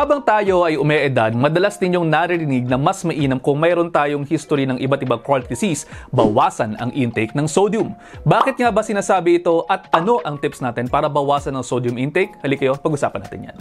Habang tayo ay umeedad, madalas ninyong naririnig na mas mainam kung mayroon tayong history ng iba't ibang chronic disease, bawasan ang intake ng sodium. Bakit nga ba sinasabi ito at ano ang tips natin para bawasan ang sodium intake? Halika kayo, pag-usapan natin yan.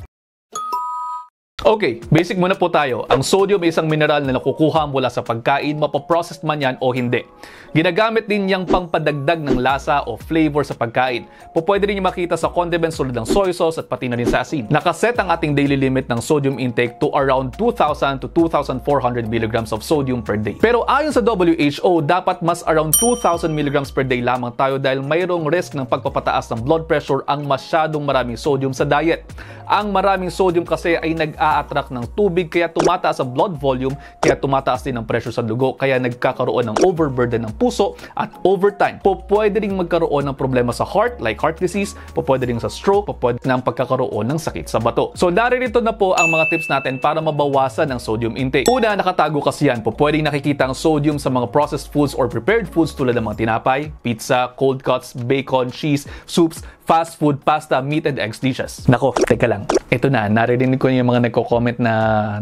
Okay, basic muna po tayo. Ang sodium ay isang mineral na nakukuha mula sa pagkain, mapaprocessed man yan o hindi. Ginagamit din niyang pangpadagdag ng lasa o flavor sa pagkain. Pwede rin niyo makita sa condiments tulad ng soy sauce at pati na rin sa asin. Nakaset ang ating daily limit ng sodium intake to around 2,000 to 2,400 mg of sodium per day. Pero ayon sa WHO, dapat mas around 2,000 mg per day lamang tayo dahil mayroong risk ng pagpapataas ng blood pressure ang masyadong maraming sodium sa diet. Ang maraming sodium kasi ay nag-a-attract ng tubig kaya tumataas ang blood volume, kaya tumataas din ang pressure sa dugo, kaya nagkakaroon ng overburden ng puso at over time, pwede ring magkaroon ng problema sa heart like heart disease, pwede ring sa stroke, pwede ng pagkakaroon ng sakit sa bato. So naririto na po ang mga tips natin para mabawasan ang sodium intake. Una, nakatago kasi yan. Pwedeng nakikita ang sodium sa mga processed foods or prepared foods tulad ng mga tinapay, pizza, cold cuts, bacon, cheese, soups, fast food, pasta, meat, and eggs dishes. Nako, teka lang. Ito na, naririnig ko yung mga nagko-comment na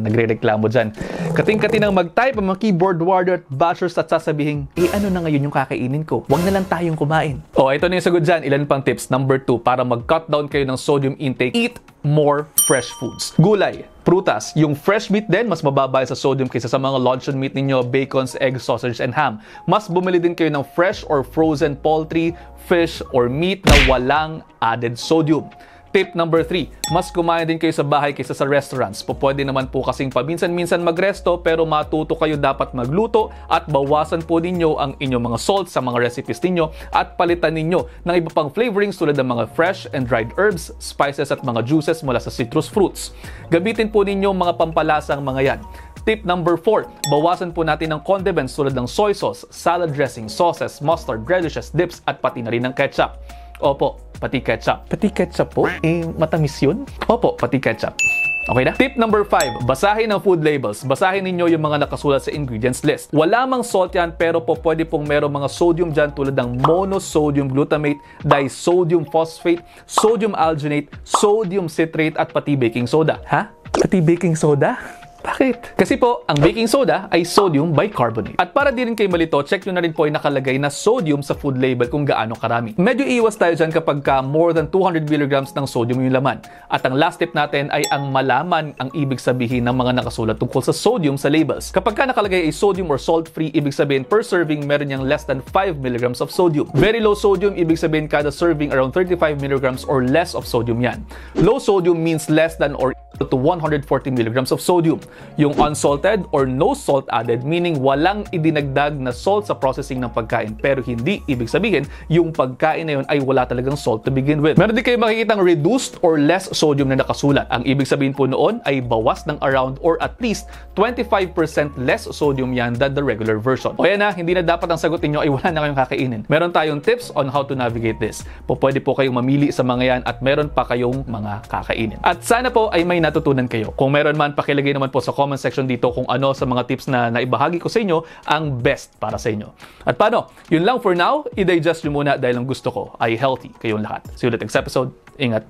nagre-reklamo dyan. Kating-kati nang mag-type ang mga keyboard warrior at bashers at sasabihin, ano na ngayon yung kakainin ko? Huwag na lang tayong kumain. Ito na yung sagot dyan. Ilan pang tips? Number 2, para mag-cut down kayo ng sodium intake, eat more fresh foods. Gulay, prutas, yung fresh meat din, mas mababa sa sodium kaysa sa mga luncheon meat ninyo, bacons, eggs, sausage, and ham. Mas bumili din kayo ng fresh or frozen poultry, fish, or meat na walang added sodium. Tip number 3, mas kumain din kayo sa bahay kaysa sa restaurants. Pwede naman po kasing paminsan-minsan magresto pero matuto kayo dapat magluto at bawasan po ninyo ang inyong mga salt sa mga recipes ninyo at palitan ninyo ng iba pang flavorings tulad ng mga fresh and dried herbs, spices at mga juices mula sa citrus fruits. Gamitin po ninyo mga pampalasang mga yan. Tip number 4, bawasan po natin ng condiments tulad ng soy sauce, salad dressing, sauces, mustard, radishes, dips at pati na rin ng ketchup. Opo, pati ketchup. Pati ketchup po? Matamis yun? Opo, pati ketchup. Okay na? Tip number 5, basahin ang food labels. Basahin ninyo yung mga nakasulat sa ingredients list. Wala mang salt yan pero pwede pong merong mga sodium dyan tulad ng monosodium glutamate, disodium phosphate, sodium alginate, sodium citrate at pati baking soda. Ha? Pati baking soda? Bakit? Kasi po, ang baking soda ay sodium bicarbonate. At para di rin kayo malito, check nyo na rin po yung nakalagay na sodium sa food label kung gaano karami. Medyo iwas tayo dyan kapag more than 200 mg ng sodium yung laman. At ang last tip natin ay ang malaman ang ibig sabihin ng mga nakasulat tungkol sa sodium sa labels. Kapag nakalagay ay sodium or salt-free, ibig sabihin per serving meron niyang less than 5 mg of sodium. Very low sodium, ibig sabihin kada serving around 35 mg or less of sodium yan. Low sodium means less than or equal to 140 mg of sodium. Yung unsalted or no salt added, meaning walang idinagdag na salt sa processing ng pagkain. Pero hindi ibig sabihin yung pagkain na yun ay wala talagang salt to begin with. Meron din kayo makikitang reduced or less sodium na nakasulat. Ang ibig sabihin po noon ay bawas ng around or at least 25% less sodium yan than the regular version. O yan na, hindi na dapat ang sagot niyo ay wala na kayong kakainin. Meron tayong tips on how to navigate this. Pwede po kayong mamili sa mga yan at meron pa kayong mga kakainin. At sana po ay may natutunan kayo. Kung meron man, pakilagay naman po sa comment section dito kung ano sa mga tips na naibahagi ko sa inyo ang best para sa inyo. At paano? Yun lang for now. I-digest nyo muna dahil ang gusto ko ay healthy kayong lahat. See you ulit next episode. Ingat!